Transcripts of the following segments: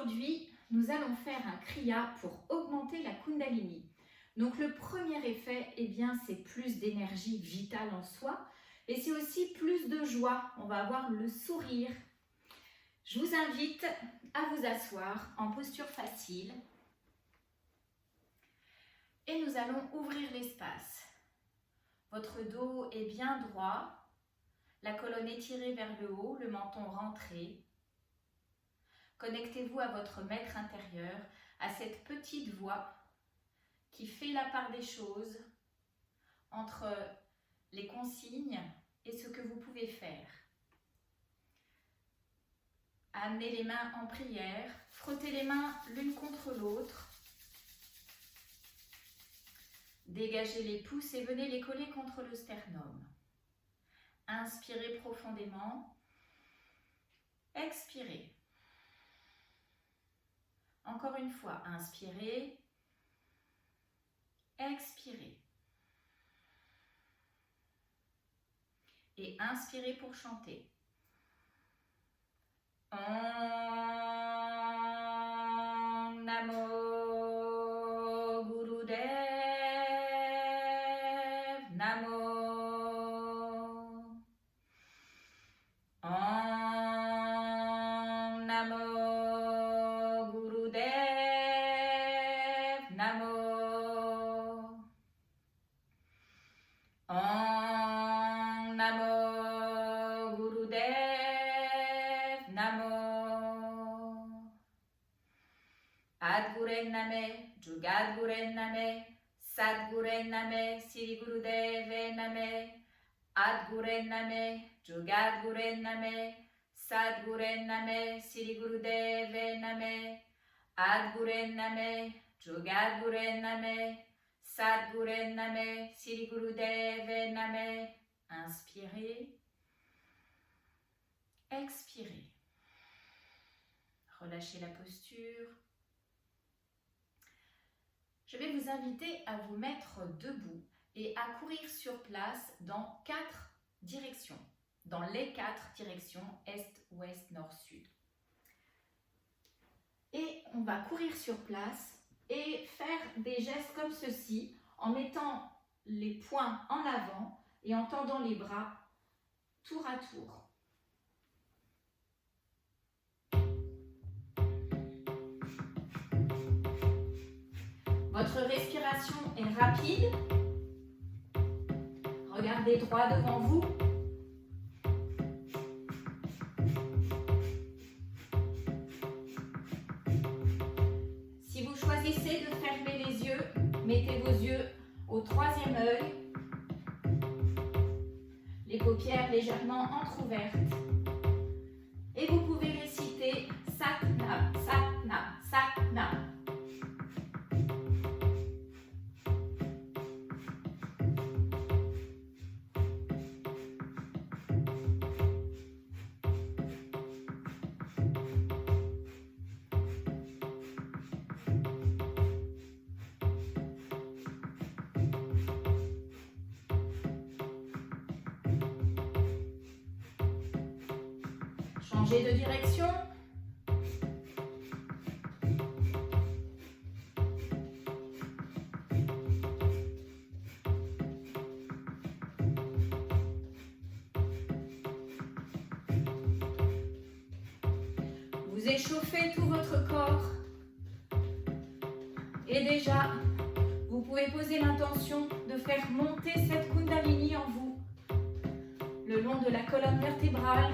Aujourd'hui, nous allons faire un Kriya pour augmenter la Kundalini. Donc le premier effet, c'est plus d'énergie vitale en soi et c'est aussi plus de joie. On va avoir le sourire. Je vous invite à vous asseoir en posture facile et nous allons ouvrir l'espace. Votre dos est bien droit, la colonne étirée vers le haut, le menton rentré. Connectez-vous à votre maître intérieur, à cette petite voix qui fait la part des choses entre les consignes et ce que vous pouvez faire. Amenez les mains en prière, frottez les mains l'une contre l'autre. Dégagez les pouces et venez les coller contre le sternum. Inspirez profondément. Expirez. Encore une fois, inspirez. Expirez. Et inspirez pour chanter. Om Namo Gurudev Namo. Om Namo Gurudev Namo. Om Namo Gurudev Namo. Adguren Name, Jugadguren Name, Sadguren Name, Siri Gurudeve Name. Adguren Name, Jugadguren Name, Sadguren Name, Siri Gurudeve Name. Adguren Name, Jugadguren Name, Sadguren Name, Siri Gurudeve Name. Inspirez. Expirez. Relâchez la posture. Je vais vous inviter à vous mettre debout et à courir sur place dans 4 directions. Dans les 4 directions, est, ouest, nord, sud. Et on va courir sur place et faire des gestes comme ceci, en mettant les poings en avant et en tendant les bras tour à tour. Votre respiration est rapide. Regardez droit devant vous. Si vous choisissez de fermer les yeux, mettez vos yeux au 3e œil. Les paupières légèrement entrouvertes. Et vous pouvez réciter Satnam, Satnam, Satnam. Changez de direction. Vous échauffez tout votre corps. Et déjà, vous pouvez poser l'intention de faire monter cette Kundalini en vous, le long de la colonne vertébrale.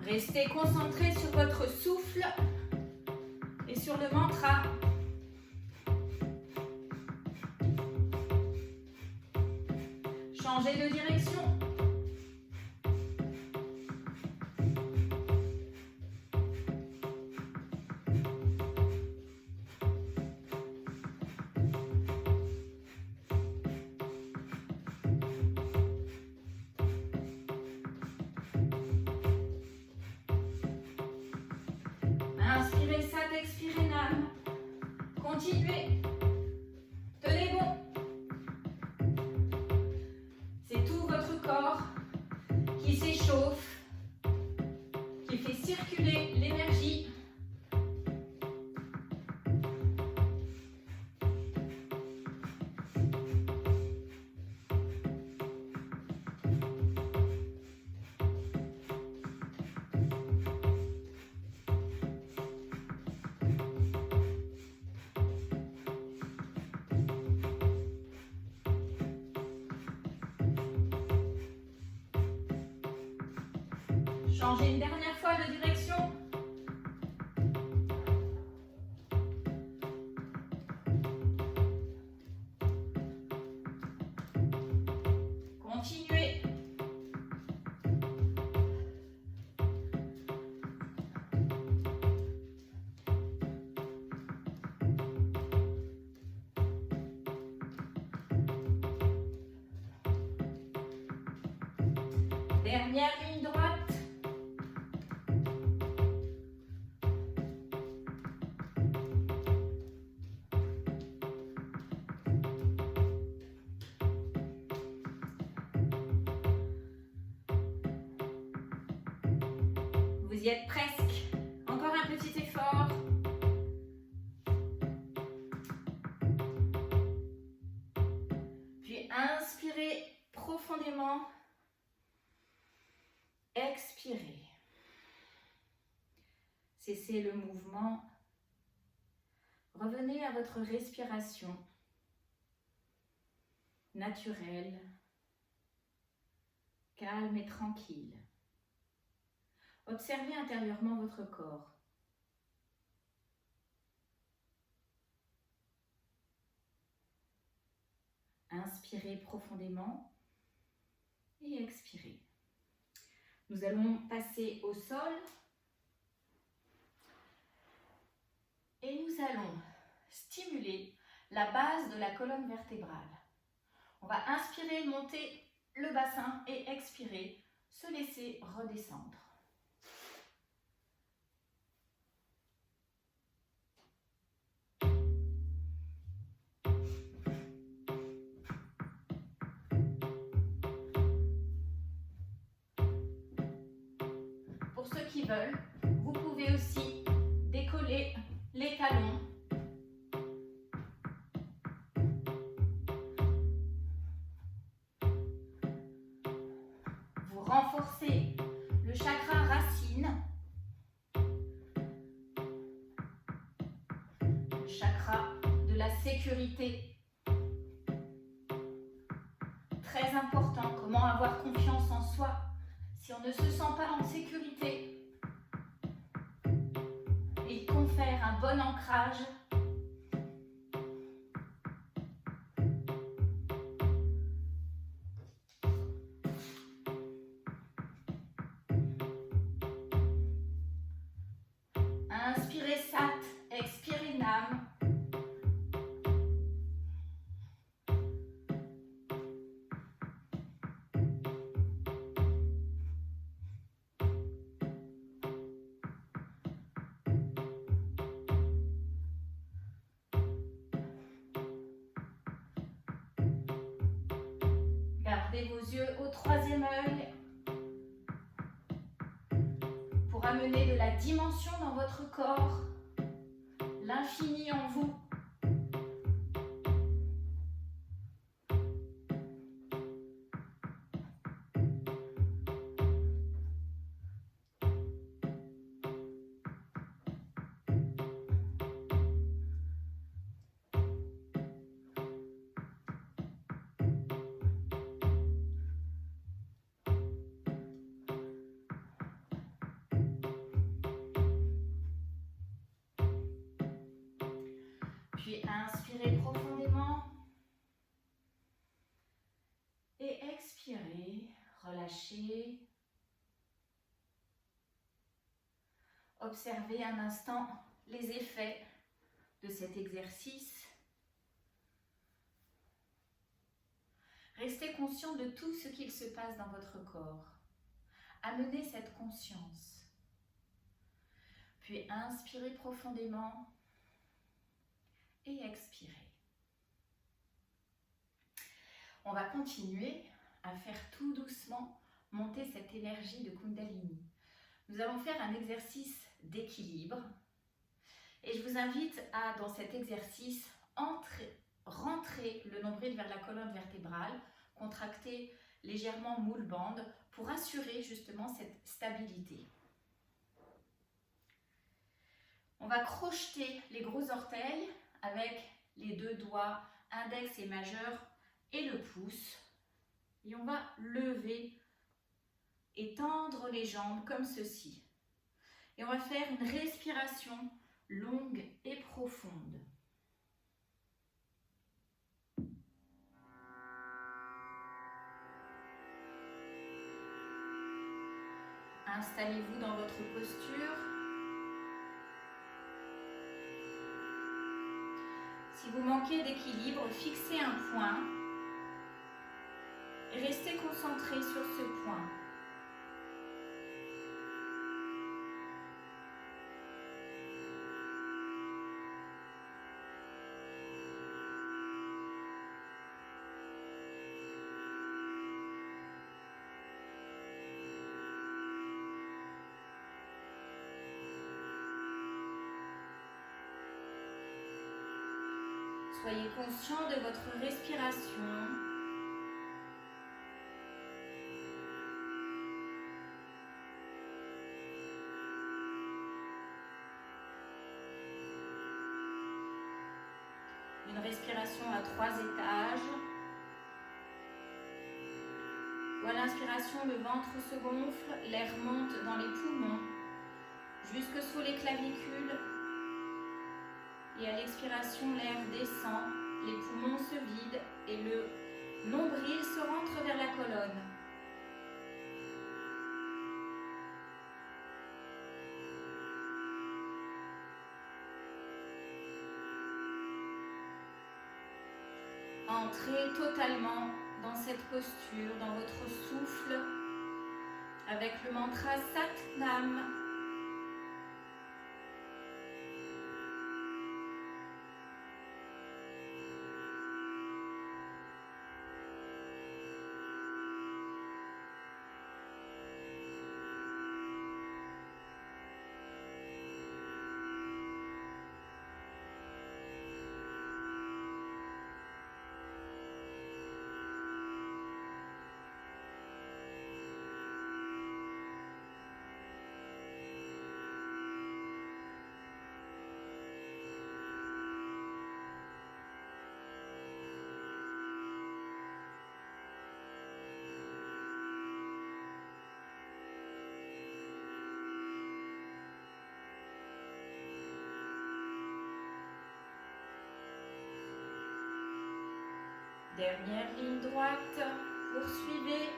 Restez concentré sur votre souffle et sur le mantra. Changez de direction. Continuez. Tenez bon. C'est tout votre corps qui s'échauffe, qui fait circuler l'énergie. Changez une dernière fois de direction. Continuez. Dernière ligne droite. Vous y êtes presque. Encore un petit effort. Puis inspirez profondément. Expirez. Cessez le mouvement. Revenez à votre respiration naturelle, calme et tranquille. Observez intérieurement votre corps. Inspirez profondément et expirez. Nous allons passer au sol et nous allons stimuler la base de la colonne vertébrale. On va inspirer, monter le bassin et expirer, se laisser redescendre. Pour ceux qui veulent, vous pouvez aussi décoller les talons. Vous renforcez le chakra racine, le chakra de la sécurité. Très important, comment avoir confiance en soi si on ne se sent pas en sécurité. Il confère un bon ancrage. Inspirez Sat, expirez Nam. Gardez vos yeux au troisième œil pour amener de la dimension dans votre corps, l'infini en vous. Puis inspirez profondément et expirez, relâchez. Observez un instant les effets de cet exercice. Restez conscient de tout ce qu'il se passe dans votre corps. Amenez cette conscience. Puis inspirez profondément et expirez. On va continuer à faire tout doucement monter cette énergie de Kundalini. Nous allons faire un exercice d'équilibre et je vous invite à, dans cet exercice, rentrer le nombril vers la colonne vertébrale, contracter légèrement moule bande pour assurer justement cette stabilité. On va crocheter les gros orteils avec les deux doigts index et majeur et le pouce. Et on va lever et tendre les jambes comme ceci. Et on va faire une respiration longue et profonde. Installez-vous dans votre posture. Si vous manquez d'équilibre, fixez un point et restez concentré sur ce point. Soyez conscient de votre respiration. Une respiration à 3 étages. Où à l'inspiration, le ventre se gonfle, l'air monte dans les poumons, jusque sous les clavicules. Et à l'expiration, l'air descend, les poumons se vident et le nombril se rentre vers la colonne. Entrez totalement dans cette posture, dans votre souffle, avec le mantra Sat Nam. Dernière ligne droite, poursuivez.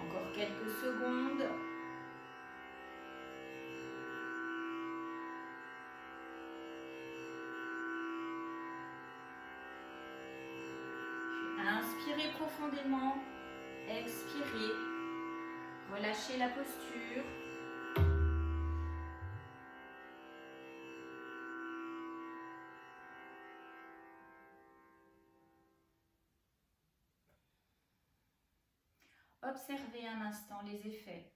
Encore quelques secondes. Inspirez profondément, expirez, relâchez la posture. Observez un instant les effets.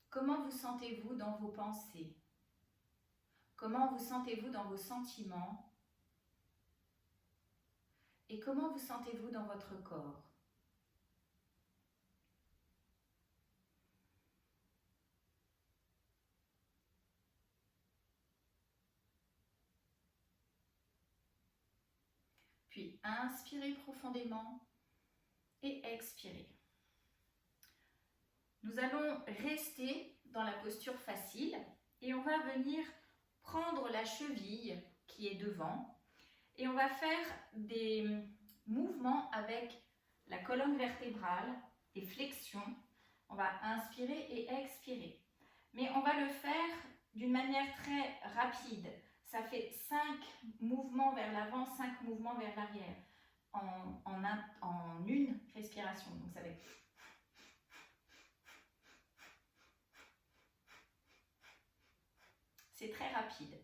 Comment vous sentez-vous dans vos pensées? Comment vous sentez-vous dans vos sentiments? Et comment vous sentez-vous dans votre corps? Puis inspirez profondément et expirez. Nous allons rester dans la posture facile et on va venir prendre la cheville qui est devant et on va faire des mouvements avec la colonne vertébrale, des flexions. On va inspirer et expirer. Mais on va le faire d'une manière très rapide. Ça fait 5 mouvements vers l'avant, 5 mouvements vers l'arrière en une respiration. Donc ça fait... C'est très rapide.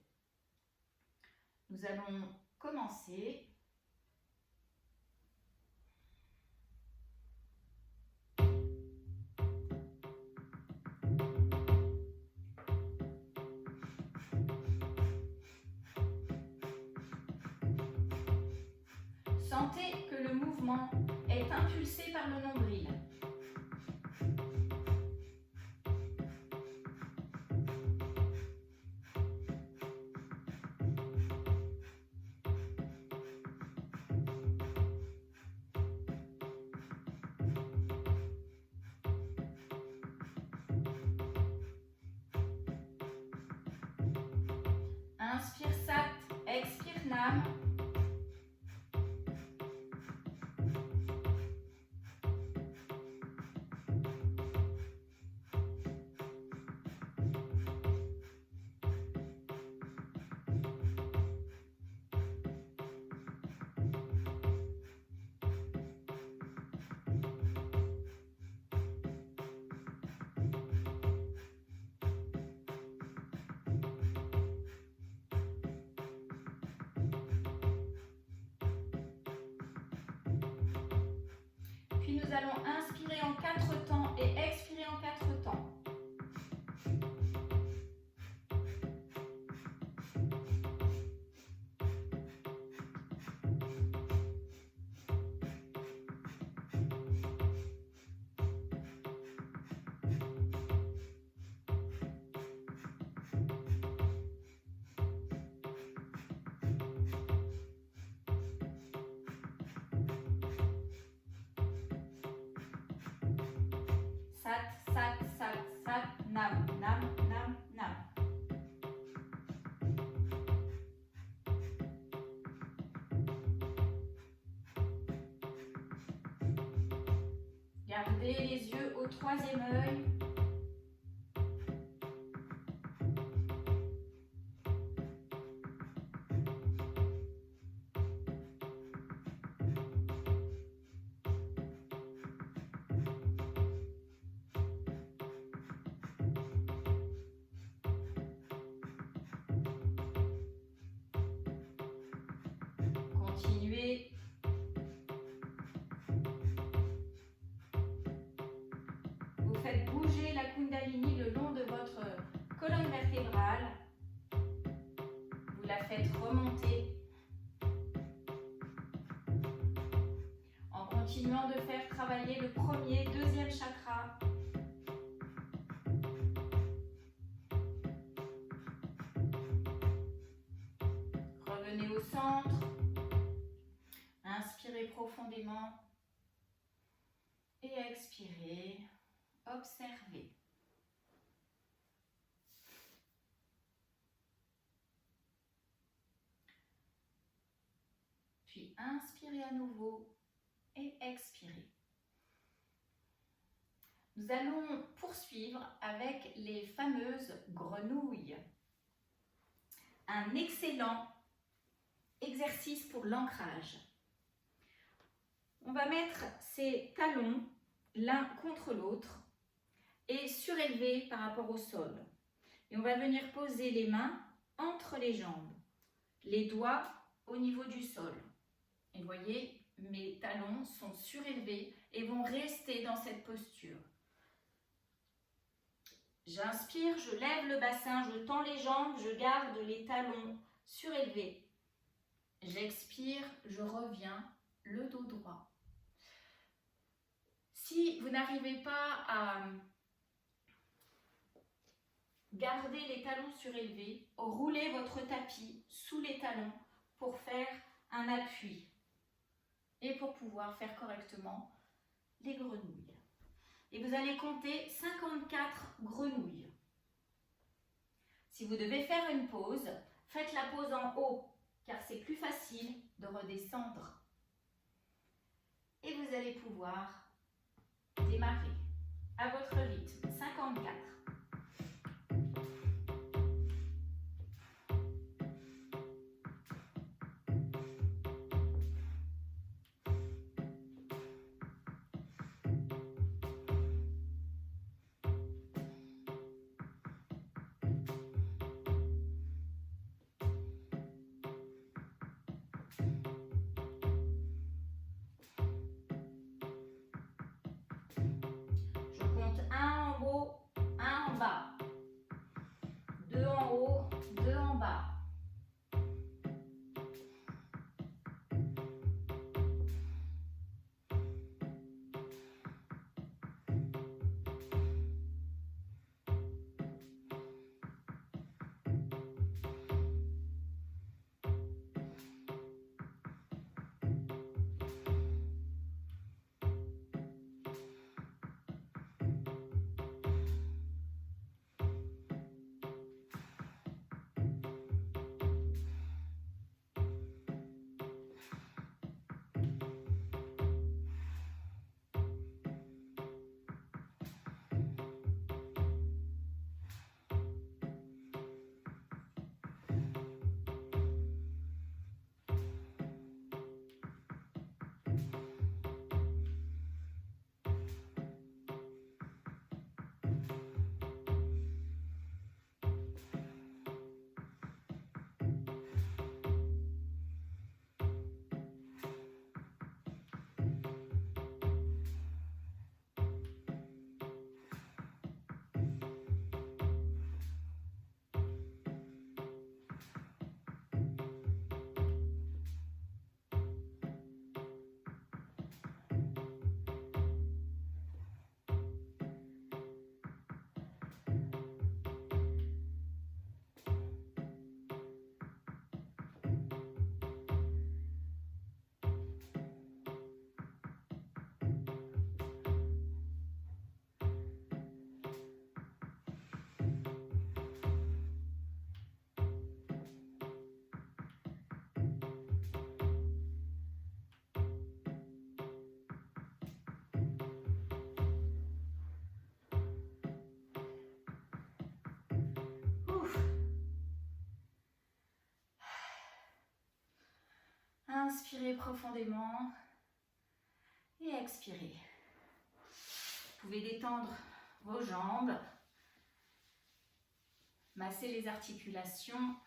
Nous allons commencer. Sentez que le mouvement est impulsé par le nombril. Inspire Sat, expire Nam. Puis nous allons inspirer en 4 temps et expirer en 4 temps. Sat, Sat, Sat, Sat, Nam, Nam, Nam, Nam. Gardez les yeux au 3e œil. Continuez. Vous faites bouger la Kundalini le long de votre colonne vertébrale. Vous la faites remonter. En continuant de faire travailler le 1er, 2e chakra. Revenez au centre. Inspirez profondément et expirez. Observez. Puis inspirez à nouveau et expirez. Nous allons poursuivre avec les fameuses grenouilles. Un excellent exercice pour l'ancrage. On va mettre ses talons l'un contre l'autre et surélever par rapport au sol. Et on va venir poser les mains entre les jambes, les doigts au niveau du sol. Et vous voyez, mes talons sont surélevés et vont rester dans cette posture. J'inspire, je lève le bassin, je tends les jambes, je garde les talons surélevés. J'expire, je reviens, le dos droit. Si vous n'arrivez pas à garder les talons surélevés, roulez votre tapis sous les talons pour faire un appui et pour pouvoir faire correctement les grenouilles. Et vous allez compter 54 grenouilles. Si vous devez faire une pause, faites la pause en haut car c'est plus facile de redescendre. Et vous allez pouvoir démarrer à votre rythme. 54. Inspirez profondément et expirez. Vous pouvez détendre vos jambes, masser les articulations.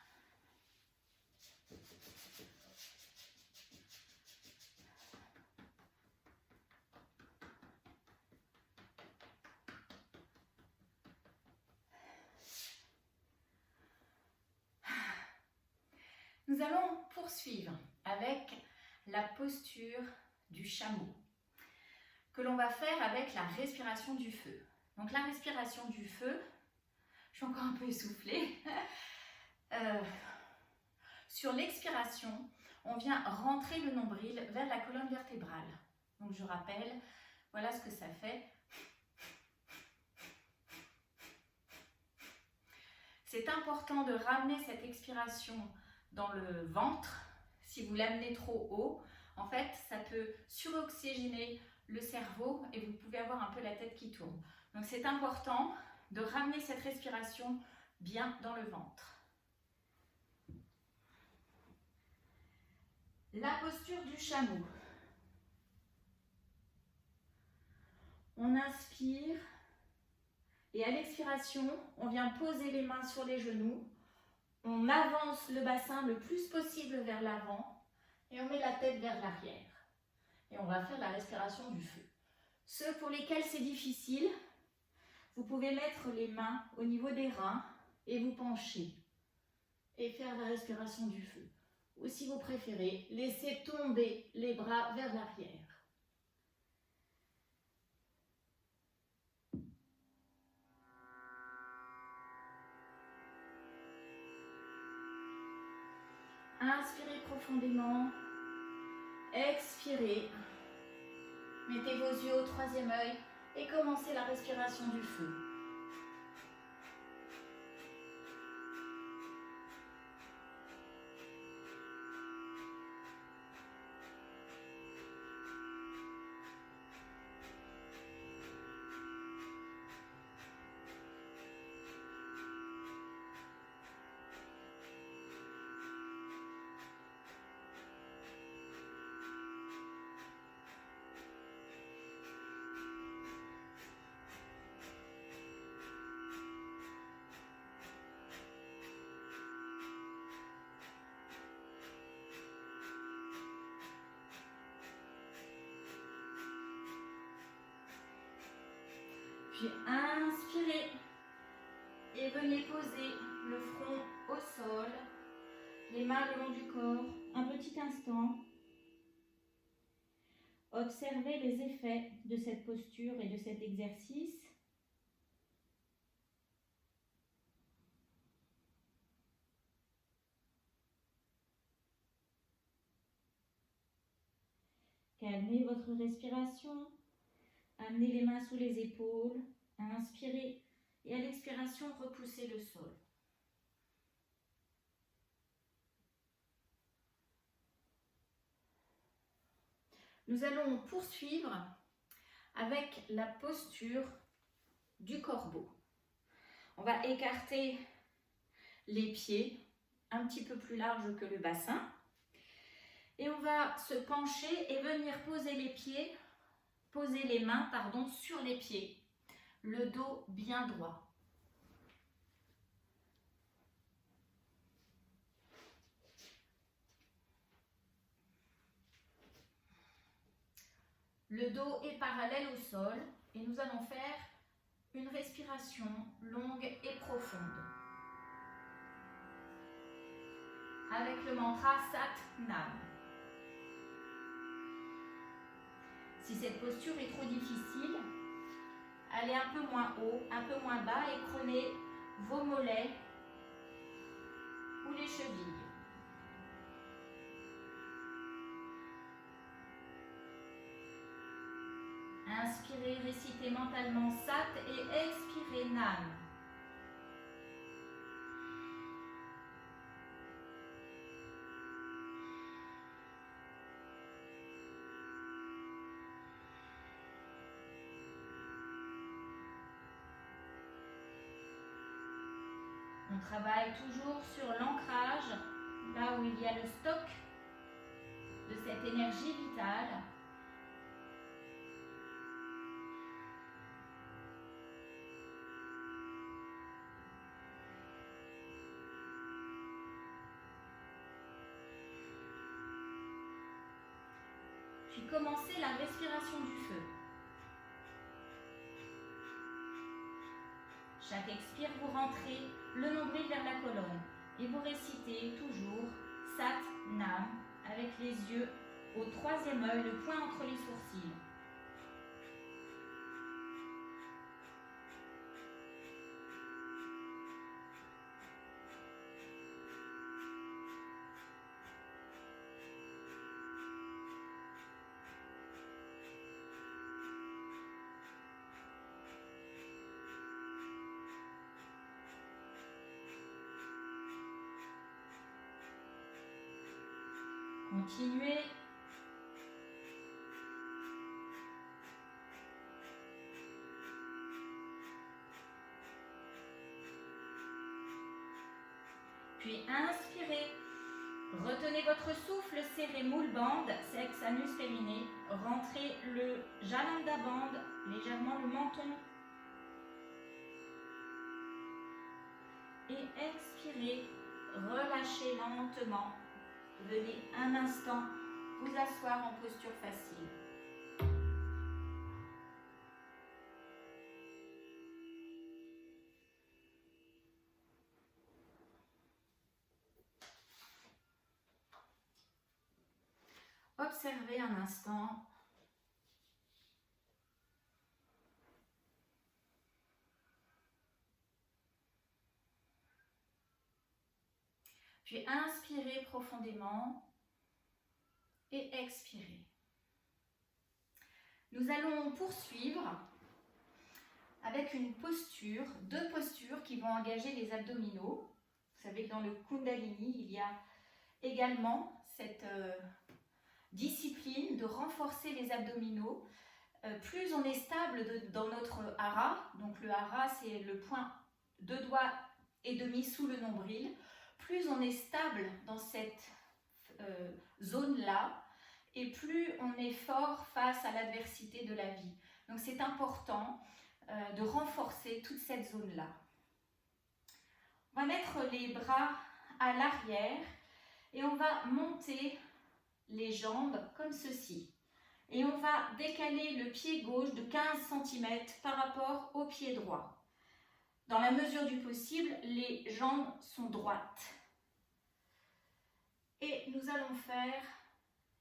Nous allons poursuivre avec la posture du chameau que l'on va faire avec la respiration du feu. Donc la respiration du feu, je suis encore un peu essoufflée. Sur l'expiration, on vient rentrer le nombril vers la colonne vertébrale. Donc je rappelle, voilà ce que ça fait. C'est important de ramener cette expiration dans le ventre. Si vous l'amenez trop haut, en fait, ça peut suroxygéner le cerveau et vous pouvez avoir un peu la tête qui tourne. Donc c'est important de ramener cette respiration bien dans le ventre. La posture du chameau. On inspire et à l'expiration, on vient poser les mains sur les genoux. On avance le bassin le plus possible vers l'avant et on met la tête vers l'arrière. Et on va faire la respiration du feu. Ceux pour lesquels c'est difficile, vous pouvez mettre les mains au niveau des reins et vous pencher et faire la respiration du feu. Ou si vous préférez, laissez tomber les bras vers l'arrière. Inspirez profondément, expirez. Mettez vos yeux au troisième œil et commencez la respiration du feu. Puis inspirez et venez poser le front au sol, les mains le long du corps, un petit instant. Observez les effets de cette posture et de cet exercice. Calmez votre respiration. Amenez les mains sous les épaules, inspirez et à l'expiration, repoussez le sol. Nous allons poursuivre avec la posture du corbeau. On va écarter les pieds un petit peu plus larges que le bassin et on va se pencher et venir poser les mains sur les pieds, le dos bien droit. Le dos est parallèle au sol et nous allons faire une respiration longue et profonde. Avec le mantra Sat Nam. Si cette posture est trop difficile, allez un peu moins haut, un peu moins bas et prenez vos mollets ou les chevilles. Inspirez, récitez mentalement Sat et expirez Nam. On travaille toujours sur l'ancrage, là où il y a le stock. de cette énergie vitale. Puis commencez la respiration du feu. Chaque expire, vous rentrez le nombril vers la colonne et vous récitez toujours Sat Nam avec les yeux au troisième œil, le point entre les sourcils. Continuez. Puis inspirez. Retenez votre souffle, serrez moule bande, sexe, anus, périnée. Rentrez le Jalandhar bande, légèrement le menton. Et expirez. Relâchez lentement. Venez un instant vous asseoir en posture facile. Observez un instant. Puis inspirez profondément et expirez. Nous allons poursuivre avec une posture, deux postures qui vont engager les abdominaux. Vous savez que dans le Kundalini, il y a également cette discipline de renforcer les abdominaux. Plus on est stable dans notre hara, donc le hara c'est le point 2 doigts et demi sous le nombril, plus on est stable dans cette zone-là et plus on est fort face à l'adversité de la vie. Donc c'est important de renforcer toute cette zone-là. On va mettre les bras à l'arrière et on va monter les jambes comme ceci. Et on va décaler le pied gauche de 15 cm par rapport au pied droit. Dans la mesure du possible, les jambes sont droites. Et nous allons faire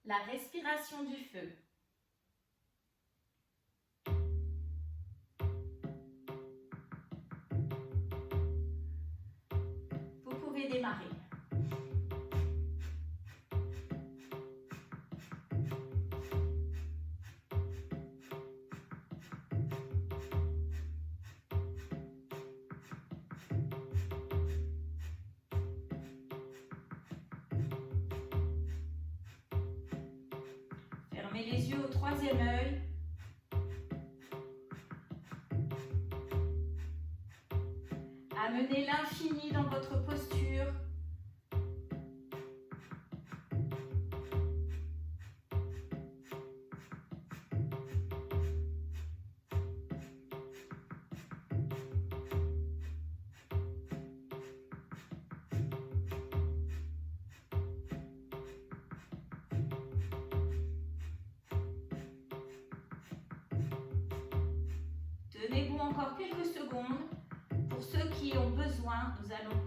la respiration du feu. Vous pouvez démarrer. Fermez les yeux au troisième œil. Amenez l'infini dans votre posture. Tenez-vous encore quelques secondes. Pour ceux qui ont besoin, nous allons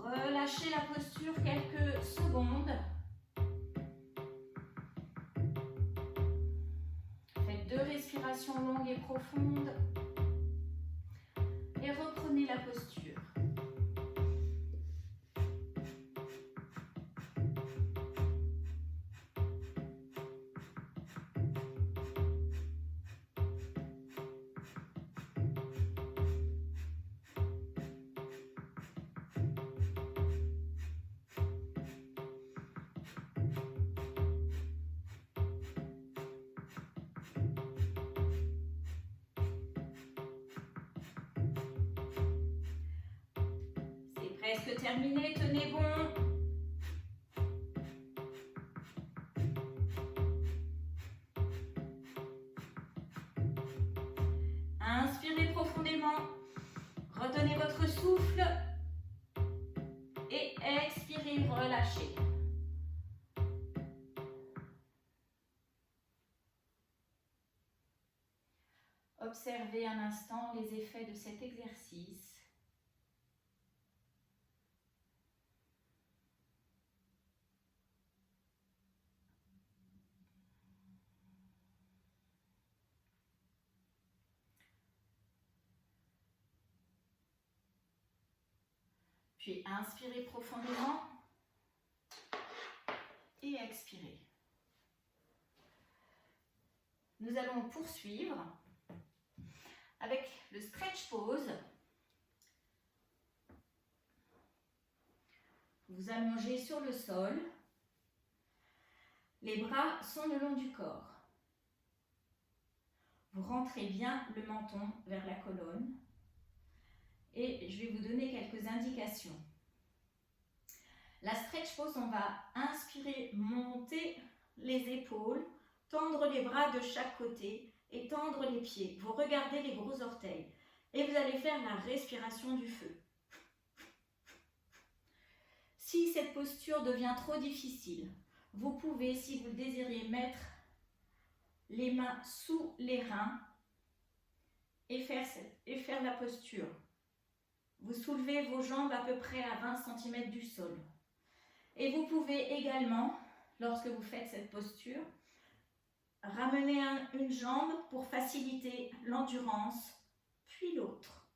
relâcher la posture quelques secondes. Faites 2 respirations longues et profondes. Et reprenez la posture. Presque terminé, tenez bon. Inspirez profondément. Retenez votre souffle. Et expirez, relâchez. Observez un instant les effets de cet exercice. Puis inspirez profondément et expirez. Nous allons poursuivre avec le stretch pose. Vous allongez sur le sol. Les bras sont le long du corps. Vous rentrez bien le menton vers la colonne. Et je vais vous donner quelques indications. La stretch pose, on va inspirer, monter les épaules, tendre les bras de chaque côté et tendre les pieds. Vous regardez les gros orteils et vous allez faire la respiration du feu. Si cette posture devient trop difficile, vous pouvez, si vous le désirez, mettre les mains sous les reins et faire la posture. Vous soulevez vos jambes à peu près à 20 cm du sol. Et vous pouvez également, lorsque vous faites cette posture, ramener une jambe pour faciliter l'endurance, puis l'autre.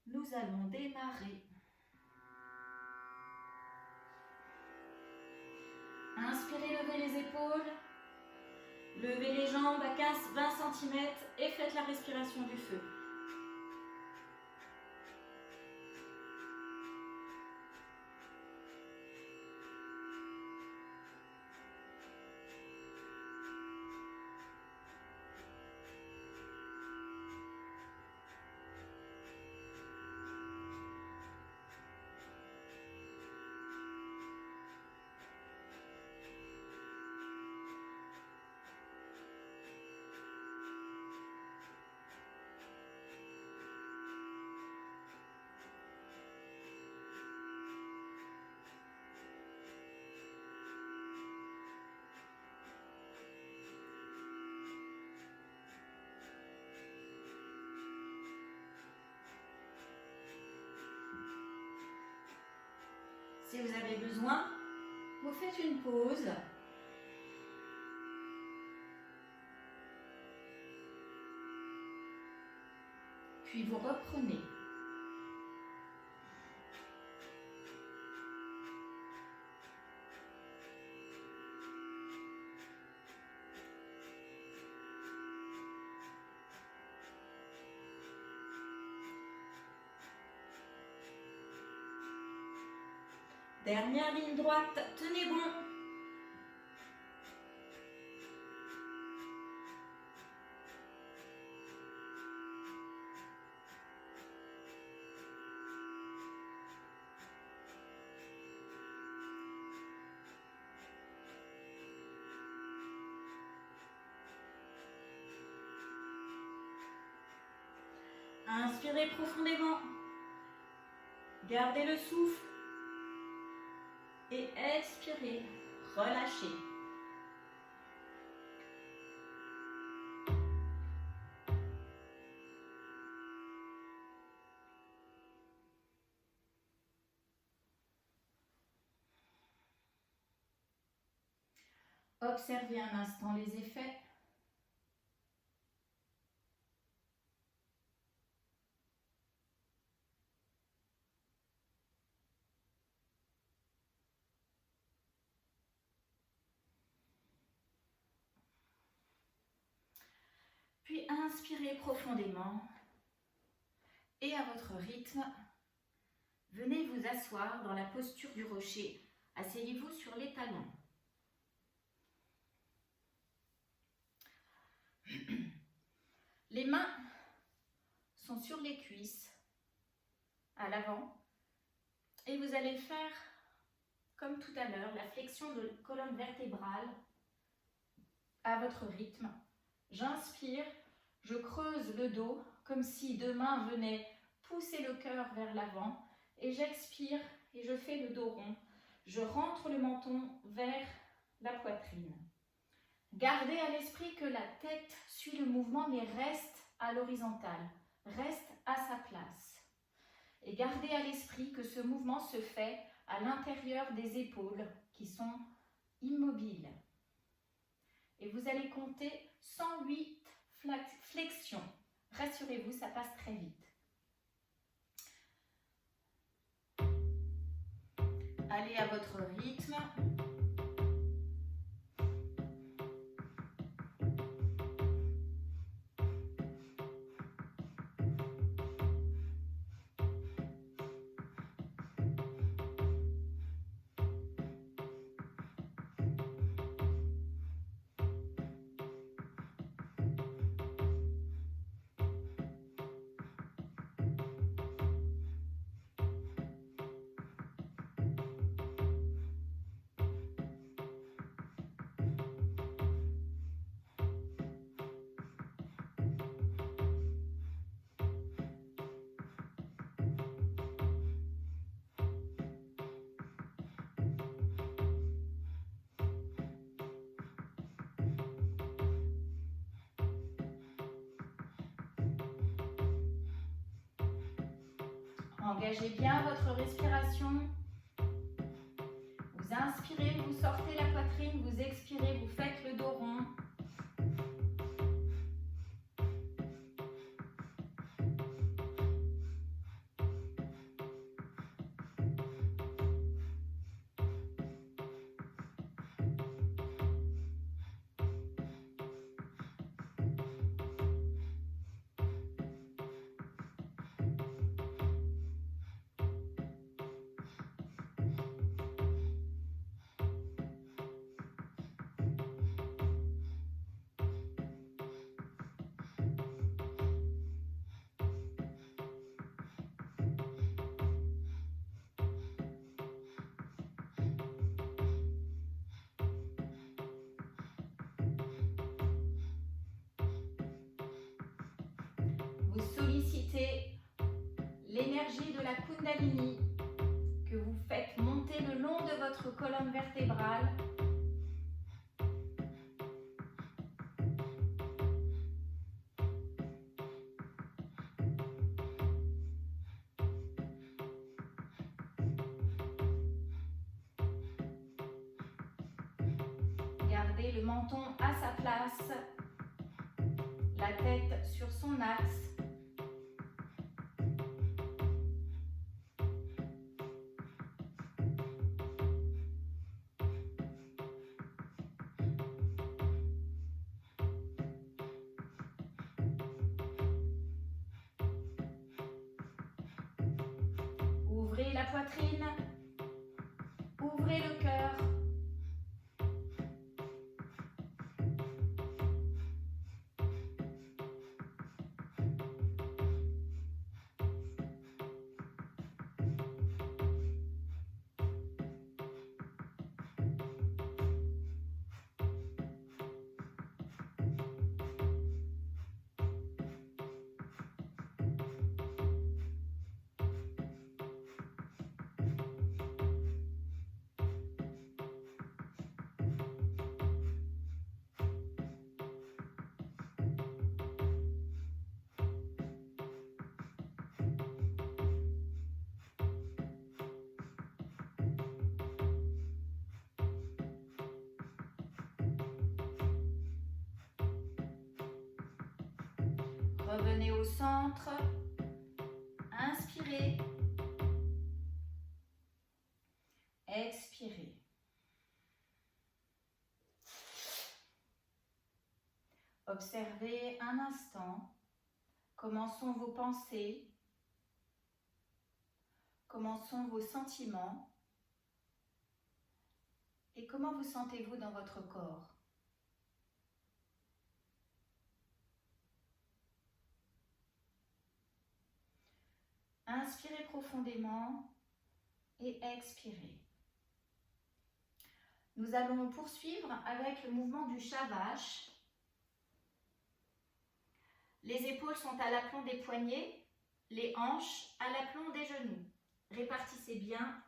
Nous allons démarrer. Inspirez, levez les épaules. Levez les jambes à 15-20 cm et faites la respiration du feu. Si vous avez besoin, vous faites une pause. Puis vous reprenez. Dernière ligne droite, tenez bon. Inspirez profondément. Gardez le souffle. Et expirez, relâchez. Observez un instant les effets. Puis inspirez profondément et à votre rythme, venez vous asseoir dans la posture du rocher. Asseyez-vous sur les talons. Les mains sont sur les cuisses, à l'avant, et vous allez faire, comme tout à l'heure, la flexion de colonne vertébrale à votre rythme. J'inspire, je creuse le dos comme si deux mains venaient pousser le cœur vers l'avant. Et j'expire et je fais le dos rond. Je rentre le menton vers la poitrine. Gardez à l'esprit que la tête suit le mouvement mais reste à l'horizontale, reste à sa place. Et gardez à l'esprit que ce mouvement se fait à l'intérieur des épaules qui sont immobiles. Et vous allez compter 108 flexions. Rassurez-vous, ça passe très vite. Allez à votre rythme. Engagez bien votre respiration. Vous inspirez, vous sortez la poitrine, vous expirez, vous faites le dos rond. Vous sollicitez l'énergie de la Kundalini que vous faites monter le long de votre colonne vertébrale. Gardez le menton à sa place, la tête sur son axe. Ouvrez la poitrine, ouvrez le cœur. Revenez au centre. Inspirez. Expirez. Observez un instant comment sont vos pensées, comment sont vos sentiments et comment vous sentez-vous dans votre corps. Inspirez profondément et expirez. Nous allons poursuivre avec le mouvement du chat-vache. Les épaules sont à l'aplomb des poignets, les hanches à l'aplomb des genoux. Répartissez bien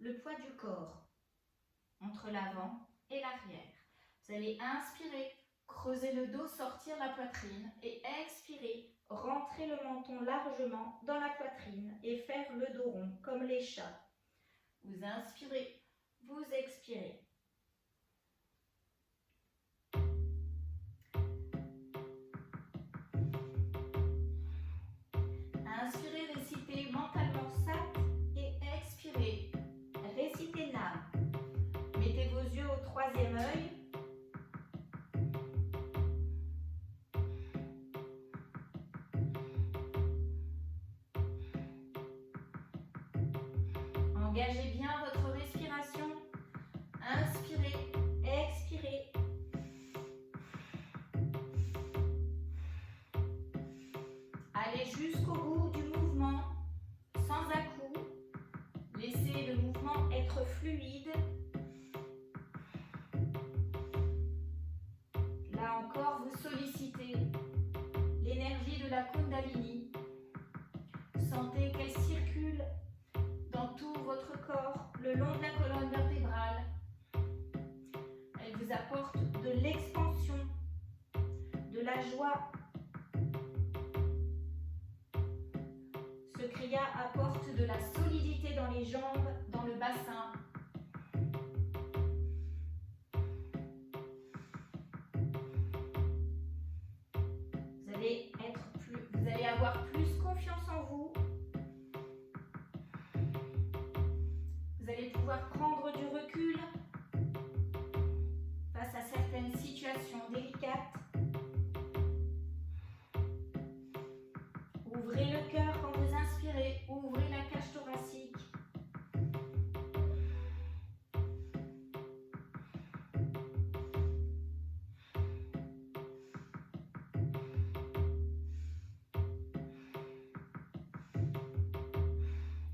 le poids du corps entre l'avant et l'arrière. Vous allez inspirer, creuser le dos, sortir la poitrine et expirer, rentrer le menton largement dans la poitrine et faire le dos rond comme les chats. Vous inspirez, vous expirez. Inspirez, récitez mentalement Sat et expirez, récitez Nam. Mettez vos yeux au troisième œil. Engagez bien votre respiration. Inspirez, expirez. Allez jusqu'au bout du mouvement, sans à-coups. Laissez le mouvement être fluide. Là encore, vous sollicitez l'énergie de la Kundalini. Sentez qu'elle circule dans tout votre corps, le long de la colonne vertébrale. Elle vous apporte de l'expansion, de la joie. Ce kriya apporte de la solidité dans les jambes, dans le bassin. Vous allez avoir plus confiance en vous. Vous allez pouvoir prendre du recul face à certaines situations délicates. Ouvrez le cœur quand vous inspirez, ouvrez la cage thoracique.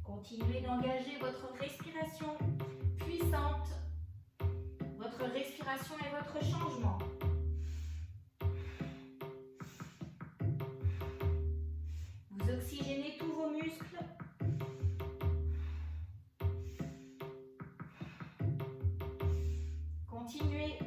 Continuez d'engager votre respiration puissante, votre respiration et votre changement. Vous oxygénez tous vos muscles. Continuez.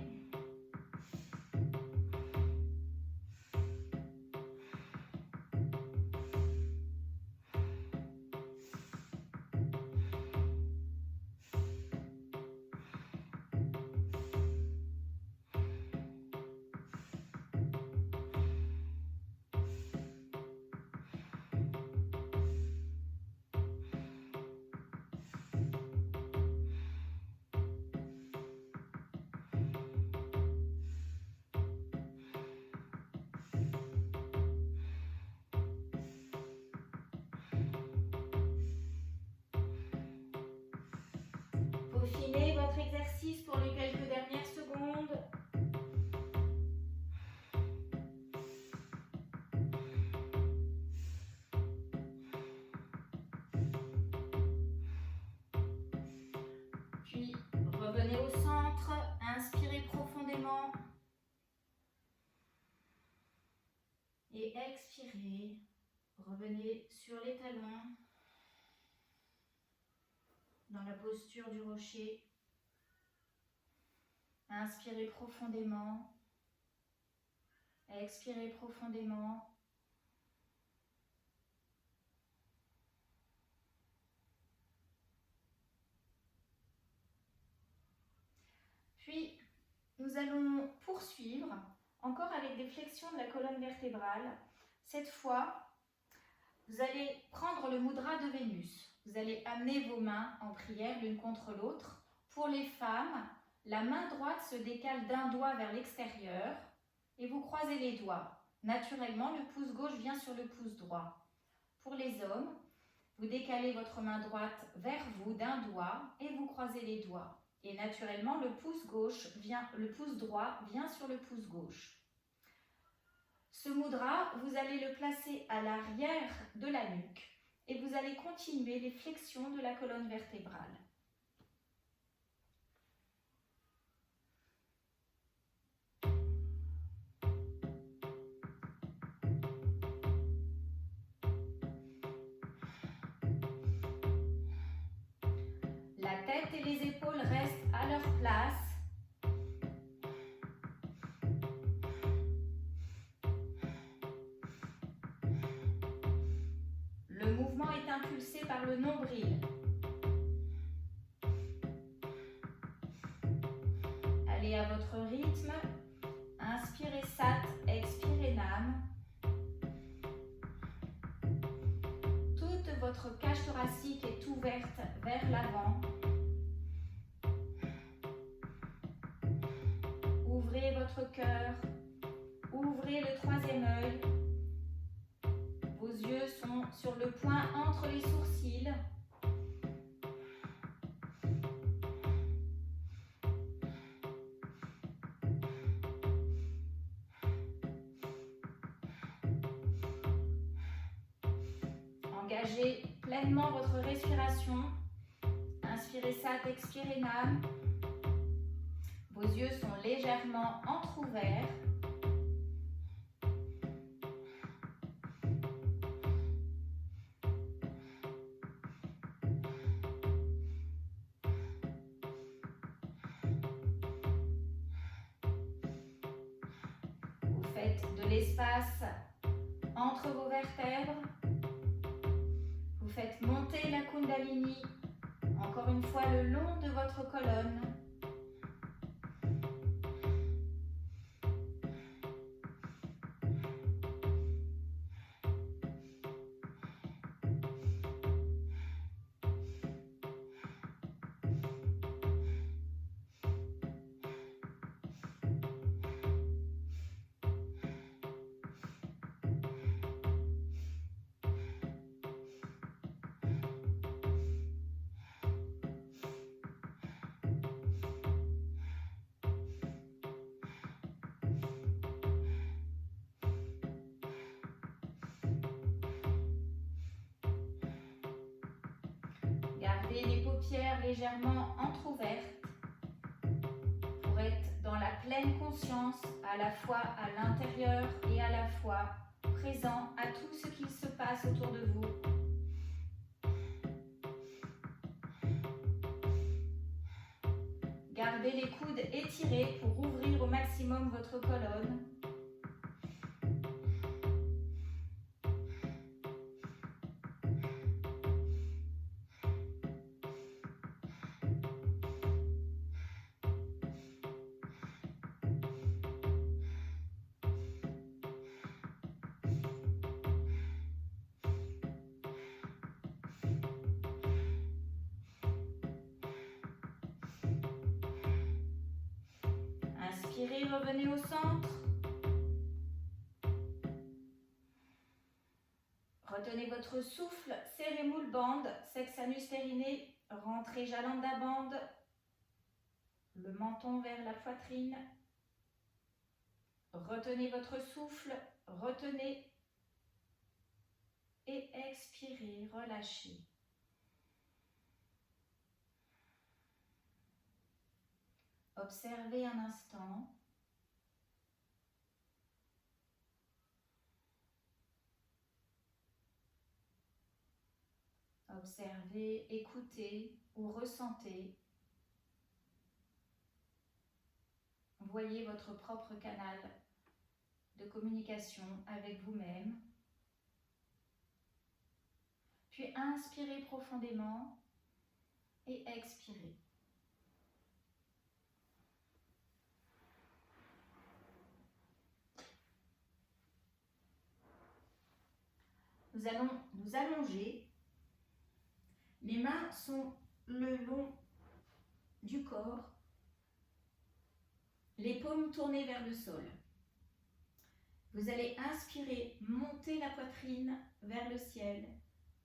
Peaufinez votre exercice pour les quelques dernières secondes. Puis revenez au centre, inspirez profondément et expirez. Revenez sur les talons. Dans la posture du rocher. Inspirez profondément. Expirez profondément. Puis, nous allons poursuivre encore avec des flexions de la colonne vertébrale. Cette fois, vous allez prendre le mudra de Vénus. Vous allez amener vos mains en prière l'une contre l'autre. Pour les femmes, la main droite se décale d'un doigt vers l'extérieur et vous croisez les doigts. Naturellement, le pouce gauche vient sur le pouce droit. Pour les hommes, vous décalez votre main droite vers vous d'un doigt et vous croisez les doigts. Et naturellement, le pouce droit vient sur le pouce gauche. Ce mudra, vous allez le placer à l'arrière de la nuque et vous allez continuer les flexions de la colonne vertébrale. tête et les épaules restent à leur place. Le mouvement est impulsé par le nombril. Allez à votre rythme. Inspirez Sat, expirez Nam. Toute votre cage thoracique est ouverte vers l'avant. Ouvrez votre cœur. Ouvrez le troisième œil. Vos yeux sont sur le point entre les sourcils. Engagez pleinement votre respiration. Inspirez Sat, expirez Nam. Vos yeux sont légèrement entrouverts. Vous faites de l'espace entre vos vertèbres. Vous faites monter la Kundalini, encore une fois le long de votre colonne. Gardez les paupières légèrement entrouvertes pour être dans la pleine conscience, à la fois à l'intérieur et à la fois présent à tout ce qu'il se passe autour de vous. Gardez les coudes étirés pour ouvrir au maximum votre colonne. Inspirez, revenez au centre. Retenez votre souffle, serrez moule bande, sexe anus périnée, rentrez jalanda bande, le menton vers la poitrine. Retenez votre souffle, retenez et expirez, relâchez. Observez un instant. Observez, écoutez ou ressentez. Voyez votre propre canal de communication avec vous-même. Puis inspirez profondément et expirez. Nous allons nous allonger. Les mains sont le long du corps, les paumes tournées vers le sol. Vous allez inspirer, monter la poitrine vers le ciel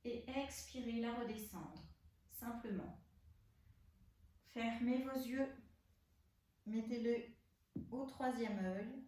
et expirer, la redescendre, simplement. Fermez vos yeux, mettez-le au troisième œil.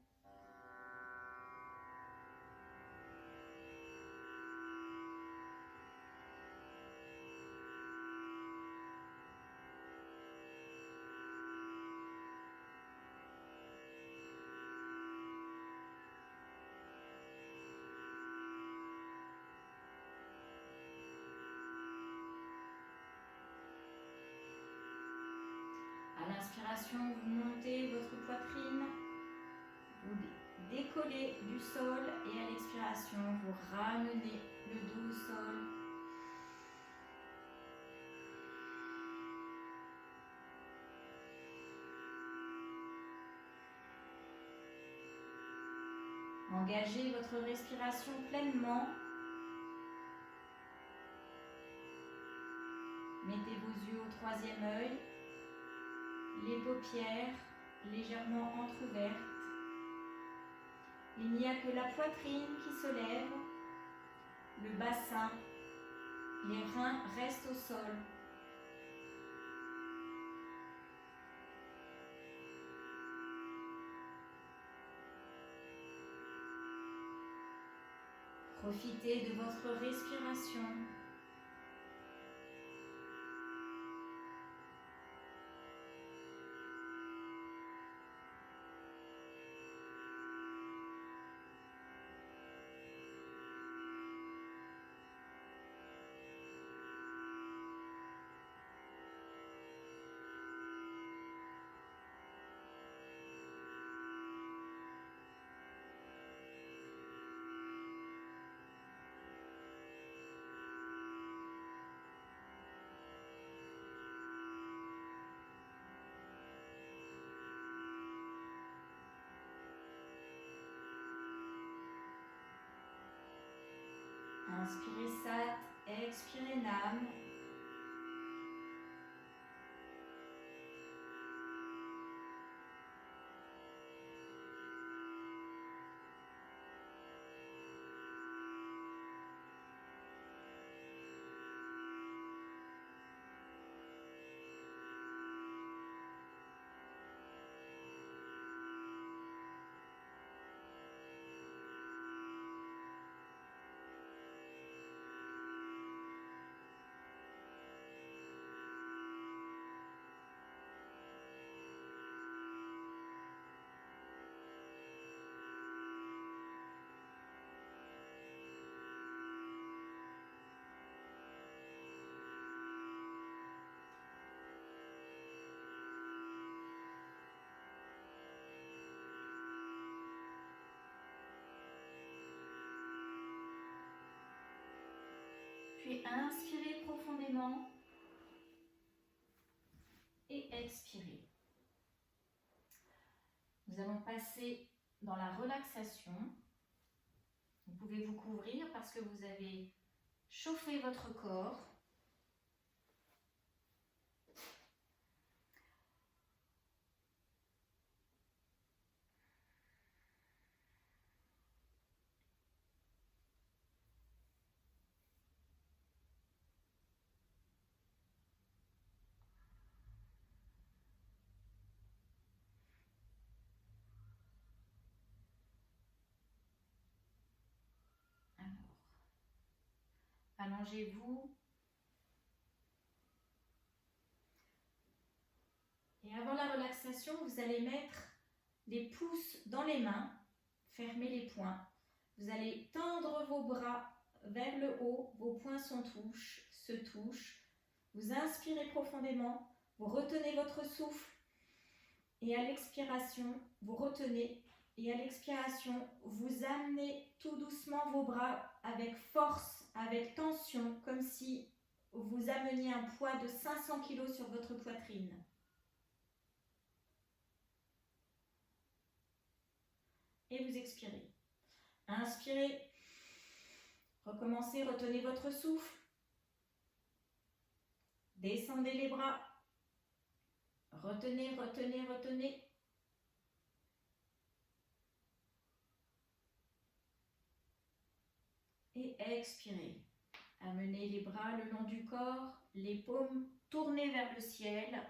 l'inspiration, vous montez votre poitrine, vous décollez du sol et à l'expiration, vous ramenez le dos au sol. Engagez votre respiration pleinement. Mettez vos yeux au troisième œil, les paupières légèrement entr'ouvertes. Il n'y a que la poitrine qui se lève, le bassin, les reins restent au sol. Profitez de votre respiration. Inspirez Sat, expirez Nam. Puis inspirez profondément et expirez. Nous allons passer dans la relaxation. Vous pouvez vous couvrir parce que vous avez chauffé votre corps. Allongez-vous. Et avant la relaxation, vous allez mettre les pouces dans les mains, fermez les poings. Vous allez tendre vos bras vers le haut, vos poings se touchent. Vous inspirez profondément, vous retenez votre souffle et à l'expiration, vous retenez. Et à l'expiration, vous amenez tout doucement vos bras avec force, avec tension, comme si vous ameniez un poids de 500 kg sur votre poitrine. Et vous expirez. Inspirez. Recommencez, retenez votre souffle. Descendez les bras. Retenez, retenez, retenez. Et expirez. Amenez les bras le long du corps, les paumes tournées vers le ciel.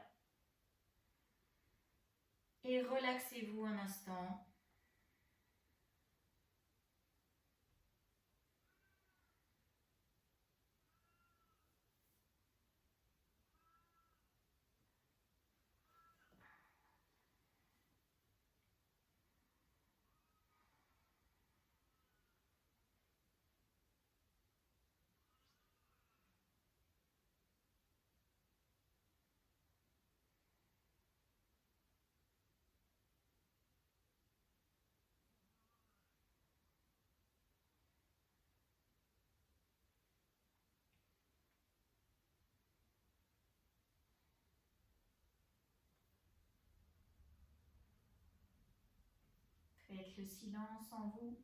Et relaxez-vous un instant. le silence en vous.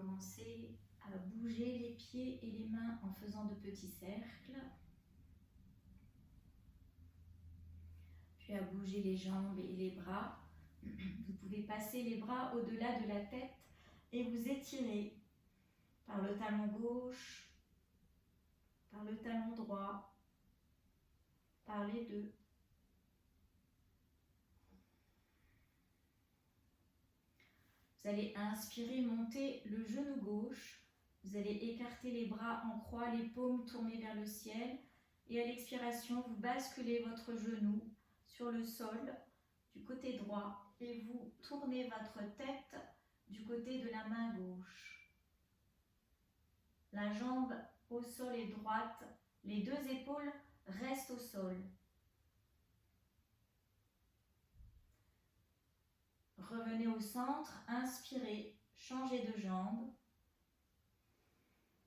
Commencez à bouger les pieds et les mains en faisant de petits cercles. Puis à bouger les jambes et les bras. Vous pouvez passer les bras au-delà de la tête et vous étirer par le talon gauche, par le talon droit, par les deux. Vous allez inspirer, monter le genou gauche. Vous allez écarter les bras en croix, les paumes tournées vers le ciel. Et à l'expiration, vous basculez votre genou sur le sol du côté droit et vous tournez votre tête du côté de la main gauche. La jambe au sol est droite, les deux épaules restent au sol. Revenez au centre, inspirez, changez de jambe.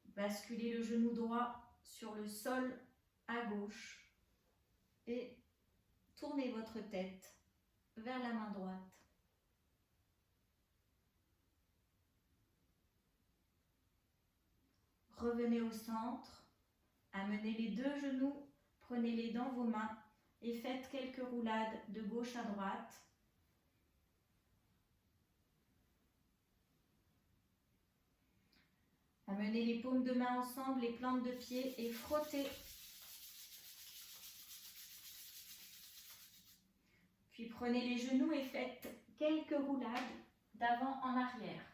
Basculez le genou droit sur le sol à gauche et tournez votre tête vers la main droite. Revenez au centre, amenez les deux genoux, prenez-les dans vos mains et faites quelques roulades de gauche à droite. Amenez les paumes de main ensemble, les plantes de pied et frottez. Puis prenez les genoux et faites quelques roulades d'avant en arrière.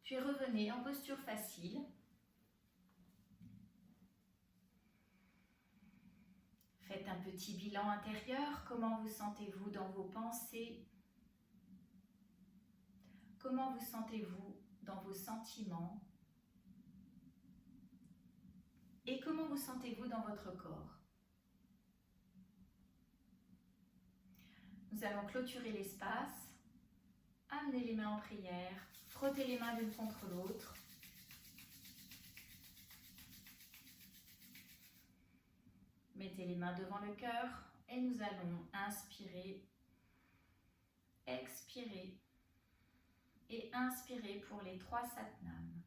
Puis revenez en posture facile. Faites un petit bilan intérieur. Comment vous sentez-vous dans vos pensées? Comment vous sentez-vous dans vos sentiments? Et comment vous sentez-vous dans votre corps? Nous allons clôturer l'espace. Amenez les mains en prière. Frottez les mains l'une contre l'autre. Mettez les mains devant le cœur et nous allons inspirer, expirer et inspirer pour les 3 satnams.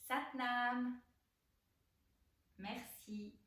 Satnam. Merci.